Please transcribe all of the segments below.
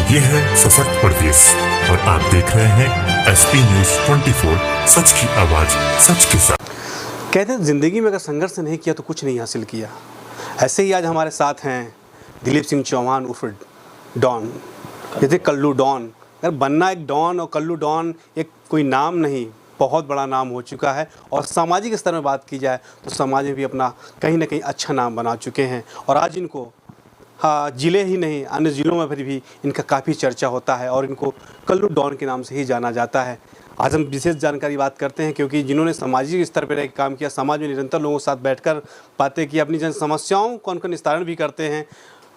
ये है सशक्त प्रदेश और आप देख रहे हैं एसपी न्यूज 24, सच की आवाज सच के साथ। कहते हैं जिंदगी में अगर संघर्ष नहीं किया तो कुछ नहीं हासिल किया। ऐसे ही आज हमारे साथ हैं दिलीप सिंह चौहान उर्फ डॉन, जैसे कल्लू डॉन। अगर बनना एक डॉन और कल्लू डॉन एक कोई नाम नहीं, बहुत बड़ा नाम हो चुका है। और सामाजिक स्तर में बात की जाए तो समाज में भी अपना कहीं ना कहीं अच्छा नाम बना चुके हैं। और आज इनको ज़िले ही नहीं अन्य ज़िलों में फिर भी इनका काफ़ी चर्चा होता है और इनको कल्लू डॉन के नाम से ही जाना जाता है। आज हम विशेष जानकारी बात करते हैं क्योंकि जिन्होंने सामाजिक स्तर पर एक काम किया, समाज में निरंतर लोगों के साथ बैठकर बातें की, अपनी जन समस्याओं को उनका निस्तारण भी करते हैं।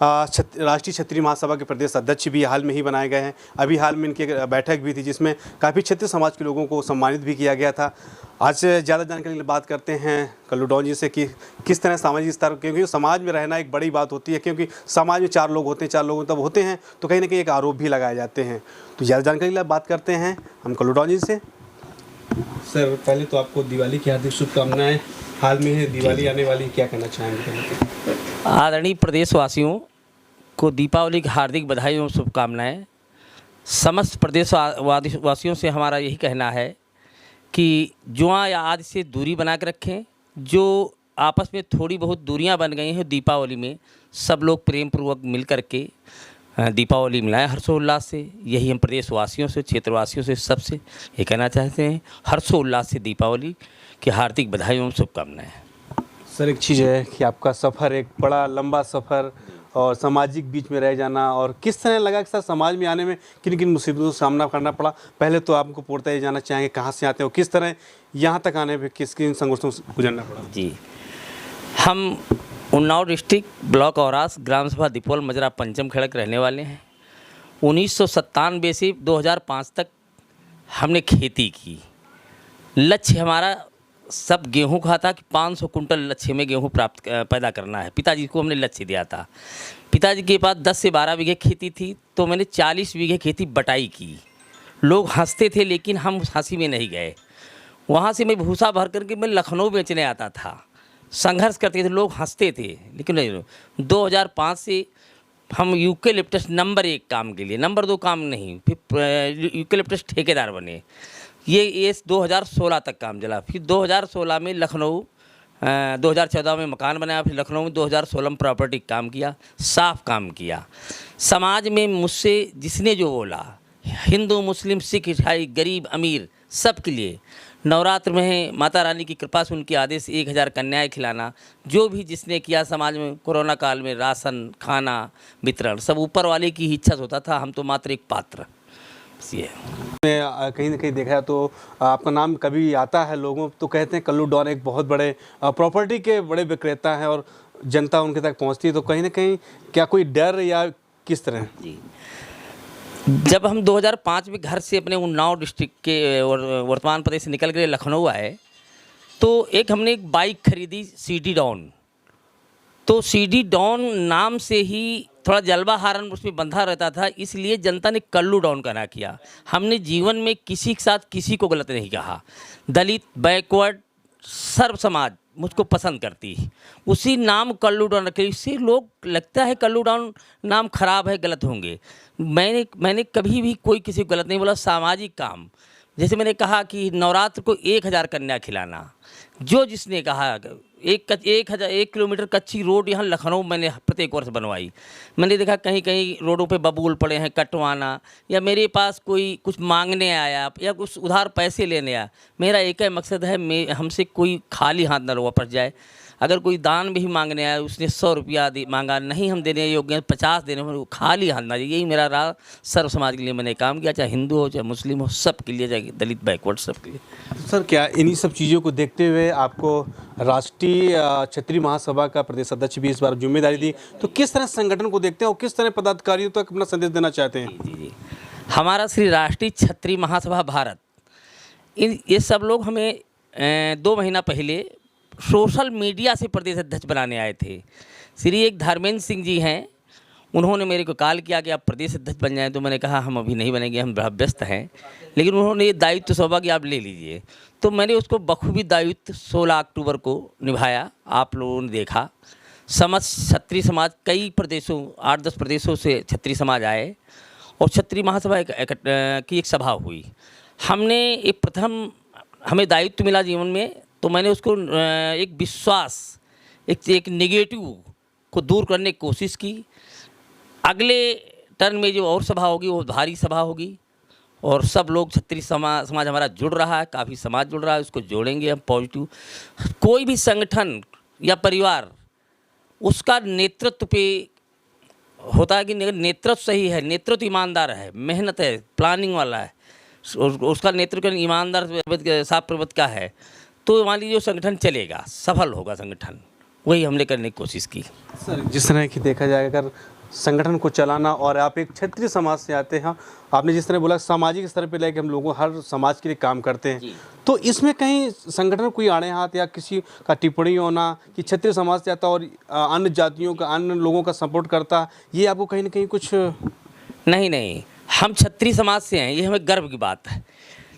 राष्ट्रीय क्षत्रिय महासभा के प्रदेश अध्यक्ष भी हाल में ही बनाए गए हैं। अभी हाल में इनकी बैठक भी थी जिसमें काफ़ी क्षत्रिय समाज के लोगों को सम्मानित भी किया गया था। आज ज़्यादा जानकारी के लिए बात करते हैं कल्लू डॉन जी से कि किस तरह सामाजिक स्तर, क्योंकि समाज में रहना एक बड़ी बात होती है, क्योंकि समाज में चार लोग होते हैं, चार लोग तब होते हैं तो कहीं ना कहीं एक आरोप भी लगाए जाते हैं। तो ज़्यादा जानकारी के लिए बात करते हैं हम कल्लू डॉन जी से। सर, पहले तो आपको दिवाली की हार्दिक शुभकामनाएं। हाल में है दिवाली आने वाली, क्या कहना चाहेंगे? आदरणीय प्रदेशवासियों को दीपावली की हार्दिक बधाई और शुभकामनाएं। समस्त प्रदेशवासियों से हमारा यही कहना है कि जुआ या आदि से दूरी बना के रखें। जो आपस में थोड़ी बहुत दूरियां बन गई हैं, दीपावली में सब लोग प्रेम पूर्वक मिल कर के दीपावली मनाएं हर्षोल्लास से। यही हम प्रदेशवासियों से, क्षेत्रवासियों से, सबसे ये कहना चाहते हैं, हर्षोल्लास से दीपावली की हार्दिक बधाई और शुभकामनाएं। सर, एक चीज़ है कि आपका सफ़र एक बड़ा लंबा सफ़र और सामाजिक बीच में रह जाना, और किस तरह लगा कि सर समाज में आने में किन किन मुसीबतों का सामना करना पड़ा। पहले तो आपको पूर्णतः ये जानना चाहेंगे कहाँ से आते हो, किस तरह यहाँ तक आने में किस किन संघर्षों से गुजरना पड़ा। जी, हम उन्नाव डिस्ट्रिक्ट ब्लॉक औरास ग्राम सभा दीपोल मजरा पंचम खेड़ा के रहने वाले हैं। 1997 से 2005 तक हमने खेती की। लक्ष्य हमारा सब गेहूं का था कि 500 कुंटल लक्ष्य में गेहूं पैदा करना है। पिताजी को हमने लक्ष्य दिया था। पिताजी के पास 10 से 12 बीघे खेती थी, तो मैंने 40 बीघे खेती बटाई की। लोग हंसते थे लेकिन हम उस हंसी में नहीं गए। वहाँ से मैं भूसा भर करके मैं लखनऊ बेचने आता था। संघर्ष करते थे, लोग हंसते थे लेकिन नहीं। 2005 से हम यूकेलिप्टस नंबर 1 काम के लिए, नंबर 2 काम नहीं, फिर यूकेलिप्टस ठेकेदार बने। ये 2016 तक काम चला। फिर 2016 में लखनऊ, 2014 में मकान बनाया, फिर लखनऊ में 2016 में प्रॉपर्टी काम किया, साफ काम किया। समाज में मुझसे जिसने जो बोला, हिंदू मुस्लिम सिख ईसाई गरीब अमीर सब के लिए, नवरात्र में माता रानी की कृपा से उनके आदेश 1000 कन्याएं खिलाना, जो भी जिसने किया समाज में, कोरोना काल में राशन खाना वितरण सब ऊपर वाले की ही इच्छा से होता था। हम तो मात्र एक पात्र। कहीं ना कहीं देखा तो आपका नाम कभी आता है, लोगों तो कहते हैं कल्लू डॉन एक बहुत बड़े प्रॉपर्टी के बड़े विक्रेता हैं और जनता उनके तक पहुंचती है, तो कहीं ना कहीं क्या कोई डर या किस तरह? जी, जब हम 2005 में घर से अपने उन्नाव डिस्ट्रिक्ट के वर्तमान प्रदेश से निकल के लखनऊ आए, तो हमने एक बाइक खरीदी CD डॉन। तो CD डॉन नाम से ही थोड़ा जलवा हारन उसमें बंधा रहता था, इसलिए जनता ने कल्लू डॉन का ना किया। हमने जीवन में किसी के साथ किसी को गलत नहीं कहा। दलित, बैकवर्ड, सर्व समाज मुझको पसंद करती, उसी नाम कल्लू डॉन रखे। इससे लोग लगता है कल्लू डॉन नाम खराब है, गलत होंगे। मैंने कभी भी कोई किसी को गलत नहीं बोला। सामाजिक काम, जैसे मैंने कहा कि नवरात्र को 1000 कन्या खिलाना, जो जिसने कहा, 1 किलोमीटर कच्ची रोड यहाँ लखनऊ मैंने प्रत्येक वर्ष बनवाई। मैंने देखा कहीं कहीं रोडों पे बबूल पड़े हैं, कटवाना, या मेरे पास कोई कुछ मांगने आया या कुछ उधार पैसे लेने आया, मेरा एक ही मकसद है, हमसे कोई खाली हाथ न वापस जाए। अगर कोई दान भी मांगने आया, उसने 100 रुपया मांगा, नहीं हम देने योग्य हैं, 50 देने, खाली हाथ ना जाए। यही मेरा राह सर्व समाज के लिए मैंने काम किया, चाहे हिंदू हो चाहे मुस्लिम हो, सब के लिए, चाहे दलित बैकवर्ड सब के लिए। सर, क्या इन्हीं सब चीज़ों को देखते हुए आपको राष्ट्रीय क्षत्रिय महासभा का प्रदेश अध्यक्ष भी इस बार जिम्मेदारी दी, तो किस तरह संगठन को देखते हैं और किस तरह पदाधिकारियों तक अपना संदेश देना चाहते हैं? जी, हमारा श्री राष्ट्रीय क्षत्रिय महासभा भारत, ये सब लोग हमें 2 महीना पहले सोशल मीडिया से प्रदेश अध्यक्ष बनाने आए थे। श्री एक धर्मेंद्र सिंह जी हैं, उन्होंने मेरे को कॉल किया कि आप प्रदेश अध्यक्ष बन जाएं, तो मैंने कहा हम अभी नहीं बनेंगे, हम व्यस्त हैं। लेकिन उन्होंने ये दायित्व सौंपा कि आप ले लीजिए, तो मैंने उसको बखूबी दायित्व 16 अक्टूबर को निभाया। आप लोगों ने देखा, समस्त क्षत्रिय समाज कई प्रदेशों 8-10 प्रदेशों से क्षत्रिय समाज आए और क्षत्रिय महासभा की एक सभा हुई। हमने एक प्रथम हमें दायित्व मिला जीवन में, तो मैंने उसको एक विश्वास, एक नेगेटिव को दूर करने की कोशिश की। अगले टर्न में जो और सभा होगी वो भारी सभा होगी, और सब लोग क्षत्रिय समाज हमारा जुड़ रहा है, काफ़ी समाज जुड़ रहा है, उसको जोड़ेंगे हम पॉजिटिव। कोई भी संगठन या परिवार उसका नेतृत्व पे होता है कि नेतृत्व सही है, नेतृत्व ईमानदार है, मेहनत है, प्लानिंग वाला है, उसका नेतृत्व ईमानदार साफ प्रवृत्ति का है, तो मान लीजिए संगठन चलेगा, सफल होगा संगठन। वही हमने करने की कोशिश की। सर, जिस तरह की देखा जाए अगर संगठन को चलाना, और आप एक क्षत्रिय समाज से आते हैं, आपने जिस तरह बोला सामाजिक स्तर पे लेके हम लोगों हर समाज के लिए काम करते हैं, तो इसमें कहीं संगठन कोई आड़े हाथ या किसी का टिप्पणी होना कि क्षत्रिय समाज से आता और अन्य जातियों का, अन्य लोगों का सपोर्ट करता, ये आपको कहीं ना कहीं कुछ? नहीं, हम क्षत्रिय समाज से हैं, ये हमें गर्व की बात है।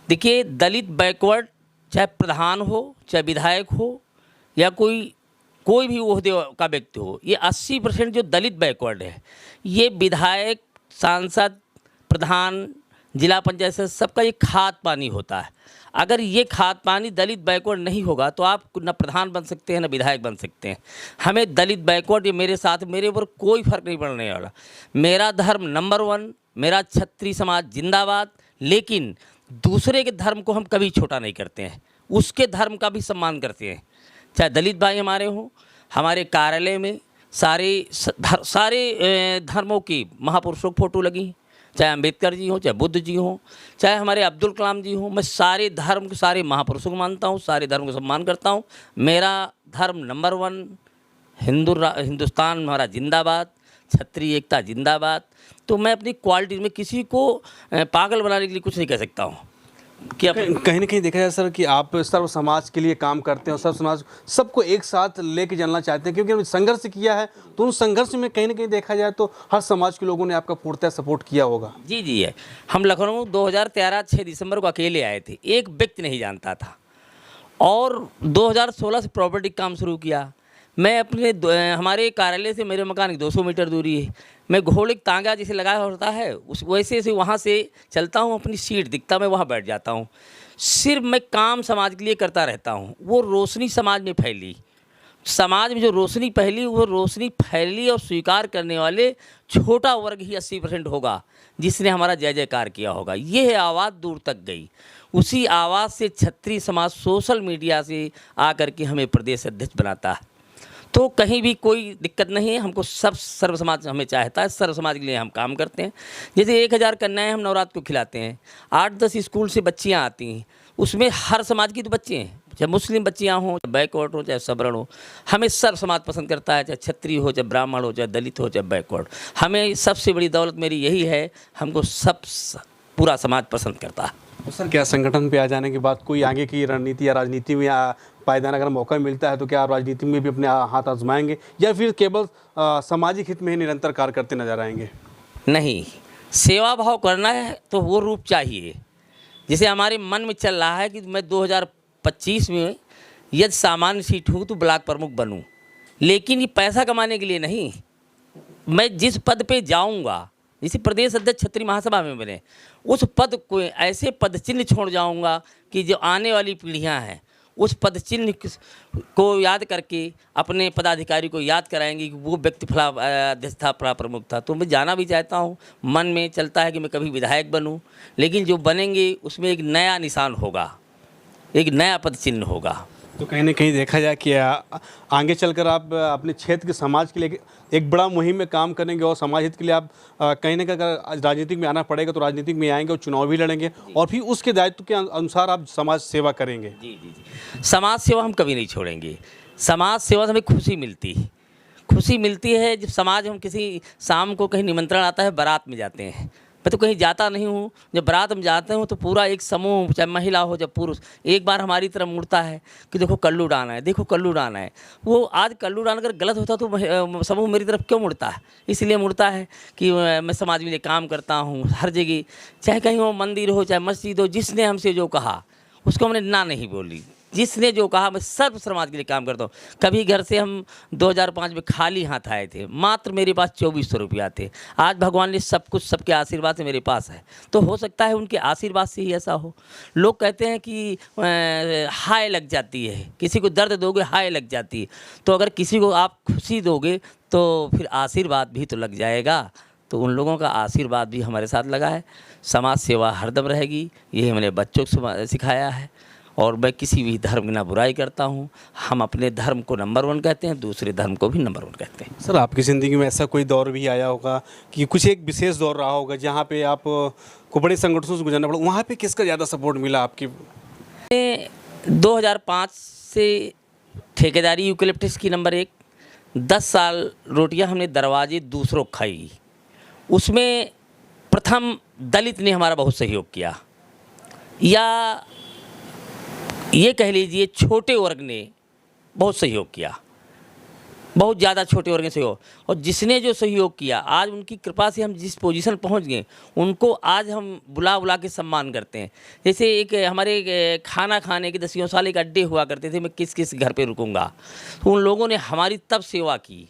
देखिए, दलित बैकवर्ड चाहे प्रधान हो, चाहे विधायक हो, या कोई भी ओहदे का व्यक्ति हो, ये 80% जो दलित बैकवर्ड है, ये विधायक, सांसद, प्रधान, जिला पंचायत से सबका ये खाद पानी होता है। अगर ये खाद पानी दलित बैकवर्ड नहीं होगा तो आप न प्रधान बन सकते हैं, न विधायक बन सकते हैं। हमें दलित बैकवर्ड, ये मेरे साथ, मेरे ऊपर कोई फर्क नहीं पड़ने वाला। मेरा धर्म नंबर 1, मेरा क्षत्रिय समाज जिंदाबाद। लेकिन दूसरे के धर्म को हम कभी छोटा नहीं करते हैं, उसके धर्म का भी सम्मान करते हैं। चाहे दलित भाई हमारे हों, हमारे कार्यालय में सारे धर्मों की महापुरुषों की फ़ोटो लगी, चाहे अंबेडकर जी हों, चाहे बुद्ध जी हों, चाहे हमारे अब्दुल कलाम जी हों। मैं सारे धर्म के, सारे महापुरुषों को मानता हूँ, सारे धर्म को सम्मान करता हूँ। मेरा धर्म नंबर 1, हिंदुस्तान हमारा जिंदाबाद, क्षत्रिय एकता जिंदाबाद। तो मैं अपनी क्वालिटी में किसी को पागल बनाने के लिए कुछ नहीं कह सकता हूँ। कि कहीं ना कहीं देखा जाए सर कि आप सर्व समाज के लिए काम करते हैं और सर्व समाज सबको एक साथ लेके चलना चाहते हैं, क्योंकि हमने संघर्ष किया है, तो उस संघर्ष में कहीं ना कहीं देखा जाए तो हर समाज के लोगों ने आपका पूर्णतः सपोर्ट किया होगा। जी है। हम लखनऊ 2013 6 दिसंबर को अकेले आए थे, एक व्यक्ति नहीं जानता था, और 2016 से प्रॉपर्टी का काम शुरू किया। मैं हमारे कार्यालय से मेरे मकान की 200 मीटर दूरी है। मैं घोड़े तांगा जिसे लगाया होता है उस वैसे से वहाँ से चलता हूँ, अपनी सीट दिखता मैं वहाँ बैठ जाता हूँ। सिर्फ मैं काम समाज के लिए करता रहता हूँ। वो रोशनी समाज में फैली, समाज में जो रोशनी फैली, वो रोशनी फैली और स्वीकार करने वाले छोटा वर्ग ही 80% होगा, जिसने हमारा जय जयकार किया होगा। ये है आवाज़ दूर तक गई। उसी आवाज़ से क्षत्रिय समाज सोशल मीडिया से आकर के हमें प्रदेश अध्यक्ष बनाता है। तो कहीं भी कोई दिक्कत नहीं है, हमको सब सर्व समाज हमें चाहता है, सर्व समाज के लिए हम काम करते हैं। जैसे 1000 कन्याएँ हम नवरात्र को खिलाते हैं, 8-10 स्कूल से बच्चियाँ आती हैं, उसमें हर समाज की तो बच्चे हैं, चाहे मुस्लिम बच्चियाँ हों, चाहे बैकवर्ड हो, चाहे सवर्ण हो। हमें सर्व समाज पसंद करता है, चाहे क्षत्रिय हो, चाहे ब्राह्मण हो, चाहे दलित हो, चाहे बैकवर्ड। हमें सबसे बड़ी दौलत मेरी यही है, हमको सब पूरा समाज पसंद करता है। सर, क्या संगठन पे आ जाने के बाद कोई आगे की रणनीति या राजनीति में पायदान अगर मौका मिलता है तो क्या आप राजनीति में भी अपने हाथ आजमाएंगे, या फिर केवल सामाजिक हित में ही निरंतर कार्य करते नजर आएंगे? नहीं, सेवा भाव करना है तो वो रूप चाहिए। जैसे हमारे मन में चल रहा है कि मैं 2025 में यदि सामान्य सीट हूँ तो ब्लॉक प्रमुख बनूँ, लेकिन ये पैसा कमाने के लिए नहीं। मैं जिस पद पे जाऊँगा, जैसे प्रदेश अध्यक्ष क्षत्रिय महासभा में बने, उस पद को ऐसे पद चिन्ह छोड़ जाऊँगा कि जो आने वाली पीढ़ियाँ हैं उस पद चिन्ह को याद करके अपने पदाधिकारी को याद कराएंगे कि वो व्यक्ति फला अध्यक्ष था, फला प्रमुख था। तो मैं जाना भी चाहता हूँ, मन में चलता है कि मैं कभी विधायक बनूँ, लेकिन जो बनेंगे उसमें एक नया निशान होगा, एक नया पद चिन्ह होगा। तो कहीं ना कहीं देखा जाए कि आगे चलकर आप अपने क्षेत्र के समाज के लिए एक बड़ा मुहिम में काम करेंगे, और समाज हित के लिए आप कहीं ना कहीं अगर राजनीतिक में आना पड़ेगा तो राजनीतिक में आएंगे और चुनाव भी लड़ेंगे, और फिर उसके दायित्व के अनुसार आप समाज सेवा करेंगे। जी। समाज सेवा हम कभी नहीं छोड़ेंगे। समाज सेवा से हमें खुशी मिलती है जब समाज, हम किसी शाम को कहीं निमंत्रण आता है, बारात में जाते हैं। मैं तो कहीं जाता नहीं हूँ, जब बारात में जाते हूँ तो पूरा एक समूह, चाहे महिला हो चाहे पुरुष, एक बार हमारी तरफ मुड़ता है कि देखो कल्लू डाना है, देखो कल्लू डाना है। वो आज कल्लू डान अगर गलत होता तो समूह मेरी तरफ क्यों मुड़ता है? इसलिए मुड़ता है कि मैं समाज के लिए काम करता हूँ हर जगह, चाहे कहीं वो मंदिर हो चाहे मस्जिद हो, जिसने हमसे जो कहा उसको हमने ना नहीं बोली। जिसने जो कहा, मैं सर्व समाज के लिए काम करता हूँ। कभी घर से हम 2005 में खाली हाथ आए थे, मात्र मेरे पास 2400 रुपया थे। आज भगवान ने सब कुछ सबके आशीर्वाद से मेरे पास है, तो हो सकता है उनके आशीर्वाद से ही ऐसा हो। लोग कहते हैं कि हाय लग जाती है, किसी को दर्द दोगे हाय लग जाती है, तो अगर किसी को आप खुशी दोगे तो फिर आशीर्वाद भी तो लग जाएगा। तो उन लोगों का आशीर्वाद भी हमारे साथ लगा है। समाज सेवा हरदम रहेगी, यही मैंने बच्चों को सिखाया है। और मैं किसी भी धर्म की ना बुराई करता हूँ। हम अपने धर्म को नंबर 1 कहते हैं, दूसरे धर्म को भी नंबर 1 कहते हैं। सर, आपकी ज़िंदगी में ऐसा कोई दौर भी आया होगा कि कुछ एक विशेष दौर रहा होगा जहाँ पे आप को बड़े संगठनों से गुजरना पड़ा, वहाँ पे किसका ज़्यादा सपोर्ट मिला आपकी? 2005 से ठेकेदारी यूकेलिप्टस की नंबर 1, 10 साल रोटियां हमने दरवाजे दूसरों को खाई। उसमें प्रथम दलित ने हमारा बहुत सहयोग किया, या ये कह लीजिए छोटे वर्ग ने बहुत सहयोग किया, बहुत ज़्यादा छोटे वर्ग ने सहयोग। और जिसने जो सहयोग किया, आज उनकी कृपा से हम जिस पोजीशन पहुंच गए, उनको आज हम बुला बुला के सम्मान करते हैं। जैसे एक हमारे खाना खाने के 10 साल एक अड्डे हुआ करते थे, मैं किस किस घर पे रुकूंगा, तो उन लोगों ने हमारी तब सेवा की।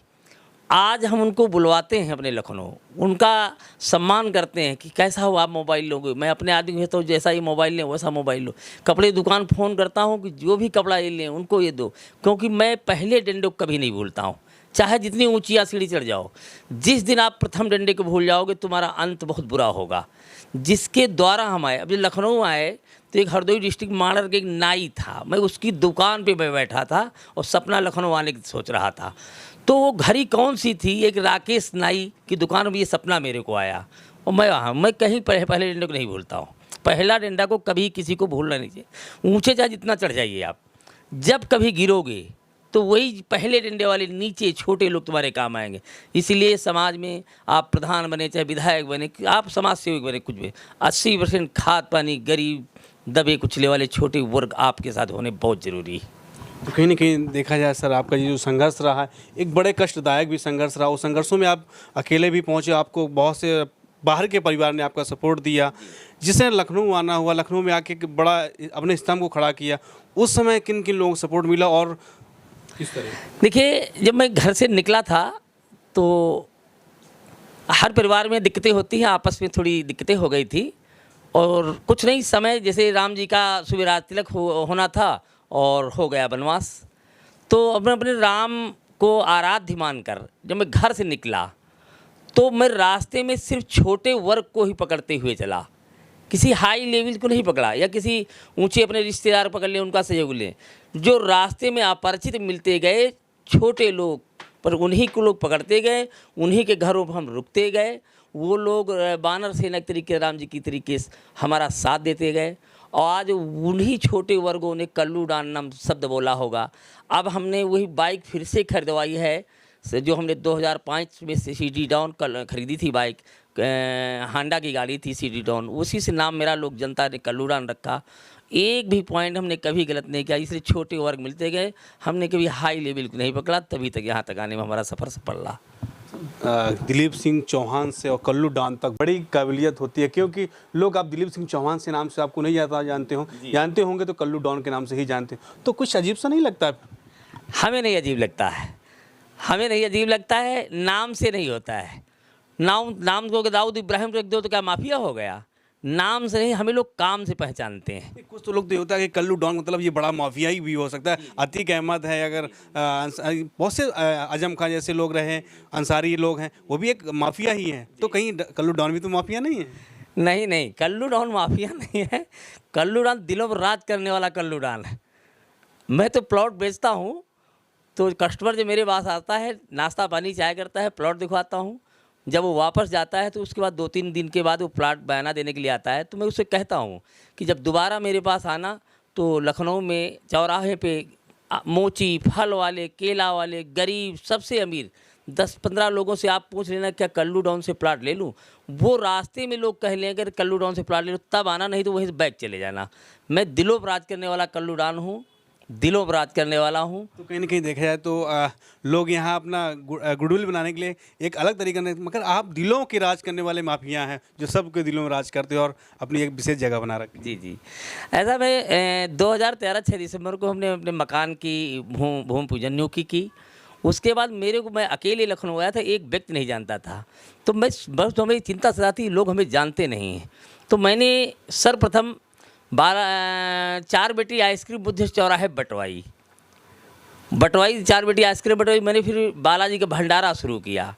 आज हम उनको बुलवाते हैं अपने लखनऊ, उनका सम्मान करते हैं कि कैसा हो आप मोबाइल लोगे। मैं अपने आदमी भेजता हूँ, जैसा ही मोबाइल लें वैसा मोबाइल लो। कपड़े दुकान फ़ोन करता हूँ कि जो भी कपड़ा ये लें उनको ये दो, क्योंकि मैं पहले डंडे को कभी नहीं भूलता हूँ, चाहे जितनी ऊंची या सीढ़ी चढ़ जाओ। जिस दिन आप प्रथम डंडे को भूल जाओगे तुम्हारा अंत बहुत बुरा होगा। जिसके द्वारा हम आए, अब जब लखनऊ आए तो एक हरदोई डिस्ट्रिक्ट माणर के एक नाई था, मैं उसकी दुकान पे बैठा था और सपना लखनऊ आने की सोच रहा था। तो वो घड़ी कौन सी थी, एक राकेश नाई की दुकान में ये सपना मेरे को आया। और मैं कहीं पहले डंडे को नहीं भूलता हूँ। पहला डंडा को कभी किसी को भूलना नहीं चाहिए, ऊँचे चाहे जितना चढ़ जाइए आप, जब कभी गिरोगे तो वही पहले डंडे वाले नीचे छोटे लोग तुम्हारे काम आएंगे। इसलिए समाज में आप प्रधान बने, चाहे विधायक बने, आप समाज सेवक बने, कुछ भी 80% खाद पानी गरीब दबे कुचले वाले छोटे वर्ग आपके साथ होने बहुत ज़रूरी है। तो कहीं ना कहीं देखा जाए सर, आपका ये जो संघर्ष रहा है एक बड़े कष्टदायक भी संघर्ष रहा। उस संघर्षों में आप अकेले भी पहुँचे, आपको बहुत से बाहर के परिवार ने आपका सपोर्ट दिया, जिसने लखनऊ आना हुआ, लखनऊ में आके एक बड़ा अपने स्तंभ को खड़ा किया। उस समय किन किन लोगों को सपोर्ट मिला और किस तरह? देखिए, जब मैं घर से निकला था तो हर परिवार में दिक्कतें होती हैं, आपस में थोड़ी दिक्कतें हो गई थी। और कुछ नहीं, समय जैसे राम जी का सुविराज तिलक होना था और हो गया वनवास। तो अपने राम को आराध्य मानकर जब मैं घर से निकला तो मैं रास्ते में सिर्फ छोटे वर्ग को ही पकड़ते हुए चला, किसी हाई लेवल को नहीं पकड़ा या किसी ऊंचे अपने रिश्तेदार पकड़ ले उनका सहयोग ले। जो रास्ते में अपरिचित मिलते गए छोटे लोग, पर उन्हीं को लोग पकड़ते गए, उन्हीं के घरों पर हम रुकते गए। वो लोग बानर सेना के तरीके, राम जी की तरीके से हमारा साथ देते गए। और आज उन्हीं छोटे वर्गों ने कल्लू डान नाम शब्द बोला होगा। अब हमने वही बाइक फिर से खरीदवाई है, जो हमने 2005 में CD डॉन खरीदी थी बाइक, हांडा की गाड़ी थी CD डॉन, उसी से नाम मेरा लोग जनता ने कल्लू डान रखा। एक भी पॉइंट हमने कभी गलत नहीं किया, इसलिए छोटे वर्ग मिलते गए, हमने कभी हाई लेवल को नहीं पकड़ा, तभी तक यहाँ तक आने में हमारा सफ़र सफल रहा। दिलीप सिंह चौहान से और कल्लू डान तक बड़ी काबिलियत होती है, क्योंकि लोग आप दिलीप सिंह चौहान से नाम से आपको नहीं जानते होंगे तो कल्लू डान के नाम से ही जानते हैं। तो कुछ अजीब सा नहीं लगता? हमें नहीं अजीब लगता है, हमें नहीं अजीब लगता है। नाम से नहीं होता है। नाम को दाऊद इब्राहिम रख दो तो क्या माफिया हो गया? नाम से नहीं, हमें लोग काम से पहचानते हैं। कुछ तो लोग तो ये होता है कि कल्लू डॉन मतलब ये बड़ा माफिया ही भी हो सकता है। अतीक अहमद है, अगर बहुत से आजम खान जैसे लोग रहे, अंसारी लोग हैं, वो भी एक माफिया ही हैं। तो कहीं कल्लू डॉन भी तो माफिया नहीं है? नहीं नहीं, कल्लू डॉन माफिया नहीं है। कल्लू डॉन दिलों पर राज करने वाला कल्लू डॉन है। मैं तो प्लॉट बेचता हूँ, तो कस्टमर जो मेरे पास आता है, नाश्ता पानी चाय करता है, प्लॉट दिखवाता हूँ। जब वो वापस जाता है तो उसके बाद 2-3 दिन के बाद वो प्लाट बयाना देने के लिए आता है, तो मैं उससे कहता हूँ कि जब दोबारा मेरे पास आना तो लखनऊ में चौराहे पे मोची, फल वाले, केला वाले, गरीब, सबसे अमीर 10-15 लोगों से आप पूछ लेना क्या कल्लू डॉन से प्लाट ले लूँ। वो रास्ते में लोग कह लें अगर कल्लू डॉन से प्लाट ले लो तब आना, नहीं तो वहीं से बैग चले जाना। मैं दिलों पर राज करने वाला कल्लू डॉन हूँ दिलों पर राज करने वाला हूँ। तो कहीं ना कहीं देखा जाए तो लोग यहाँ अपना गुडविल बनाने के लिए एक अलग तरीका नहीं, मगर आप दिलों के राज करने वाले माफिया हैं जो सबके दिलों में राज करते हैं और अपनी एक विशेष जगह बना रखी। जी जी, ऐसा भाई 2013 6 दिसंबर को हमने अपने मकान की भूमि पूजन न्योकी की। उसके बाद मेरे को, मैं अकेले लखनऊ आया था, एक व्यक्ति नहीं जानता था, तो मैं बस तो मेरी चिंता सदा थी, लोग हमें जानते नहीं हैं। तो मैंने सर्वप्रथम 4 बेटी आइसक्रीम बुद्धिस्ट चौराहे बंटवाई 4 बेटी आइसक्रीम बंटवाई मैंने। फिर बालाजी का भंडारा शुरू किया।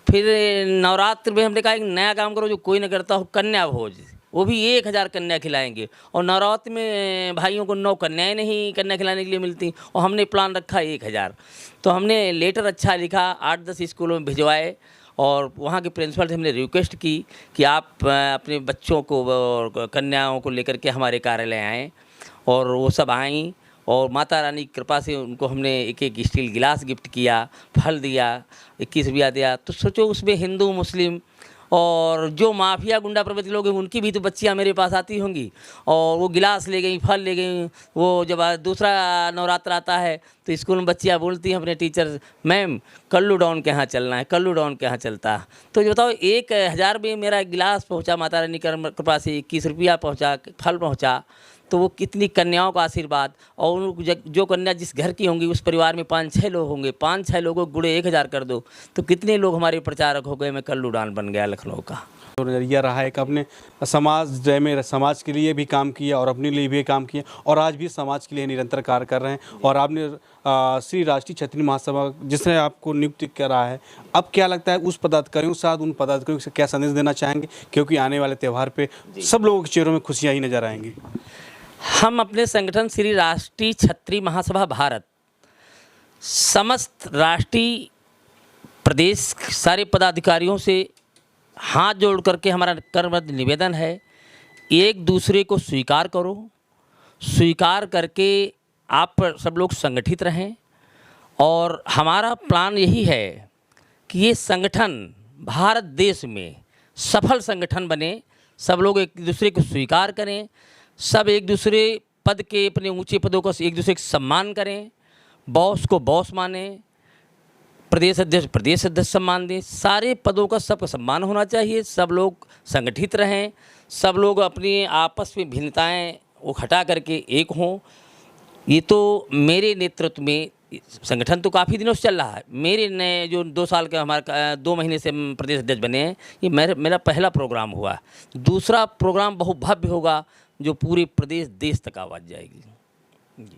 फिर नवरात्र में हमने कहा एक नया काम करो जो कोई न करता हो, कन्या भोज, वो भी 1000 कन्या खिलाएंगे। और नवरात्र में भाइयों को 9 कन्याएँ नहीं कन्या खिलाने के लिए मिलती, और हमने प्लान रखा 1000। तो हमने लेटर अच्छा लिखा, 8-10 स्कूलों में भिजवाए, और वहाँ के प्रिंसिपल से हमने रिक्वेस्ट की कि आप अपने बच्चों को और कन्याओं को लेकर के हमारे कार्यालय आएँ। और वो सब आईं, और माता रानी की कृपा से उनको हमने एक स्टील गिलास गिफ्ट किया, फल दिया, 21 रुपया दिया। तो सोचो उसमें हिंदू मुस्लिम और जो माफिया गुंडा प्रवृत्ति लोग हैं उनकी भी तो बच्चियां मेरे पास आती होंगी, और वो गिलास ले गई, फल ले गई। वो जब दूसरा नवरात्र आता है तो स्कूल में बच्चियां बोलती हैं अपने टीचर, मैम कल्लू डॉन के यहाँ चलना है, कल्लू डॉन के यहाँ चलता है। तो जो बताओ 1000 में मेरा गिलास पहुँचा, माता रानी की कृपा से 21 रुपया पहुँचा, फल पहुँचा। तो वो कितनी कन्याओं का आशीर्वाद, और जो कन्या जिस घर की होंगी उस परिवार में 5-6 लोग होंगे, 5-6 लोगों को गुड़े 1000 कर दो तो कितने लोग हमारे प्रचारक हो गए। मैं कल्लू डॉन बन गया लखनऊ का। तो नज़रिया रहा है कि अपने समाज के लिए भी काम किया और अपने लिए भी काम किया, और आज भी समाज के लिए निरंतर कार्य कर रहे हैं। और आपने श्री राष्ट्रीय क्षत्रिय महासभा जिसने आपको नियुक्त करा है, अब क्या लगता है उस पदाधिकारियों के साथ, उन पदाधिकारियों से क्या संदेश देना चाहेंगे, क्योंकि आने वाले त्यौहार पे सब लोगों के चेहरों में खुशियाँ ही नजर आएंगी। हम अपने संगठन श्री राष्ट्रीय क्षत्रिय महासभा भारत समस्त राष्ट्रीय प्रदेश सारे पदाधिकारियों से हाथ जोड़ करके हमारा करबद्ध निवेदन है, एक दूसरे को स्वीकार करो, स्वीकार करके आप सब लोग संगठित रहें। और हमारा प्लान यही है कि ये संगठन भारत देश में सफल संगठन बने, सब लोग एक दूसरे को स्वीकार करें, सब एक दूसरे पद के अपने ऊंचे पदों का एक दूसरे का सम्मान करें, बॉस को बॉस माने, प्रदेश अध्यक्ष सम्मान दें, सारे पदों का सबका सम्मान होना चाहिए। सब लोग संगठित रहें, सब लोग अपनी आपस में भिन्नताएं वो हटा करके एक हों। ये तो मेरे नेतृत्व में संगठन तो काफ़ी दिनों से चल रहा है। मेरे नए जो 2 साल का हमारा 2 महीने से हम प्रदेश अध्यक्ष बने हैं, ये मेरा पहला प्रोग्राम हुआ। दूसरा प्रोग्राम बहुत भव्य होगा जो पूरे प्रदेश देश तक आवाज़ जाएगी। जी।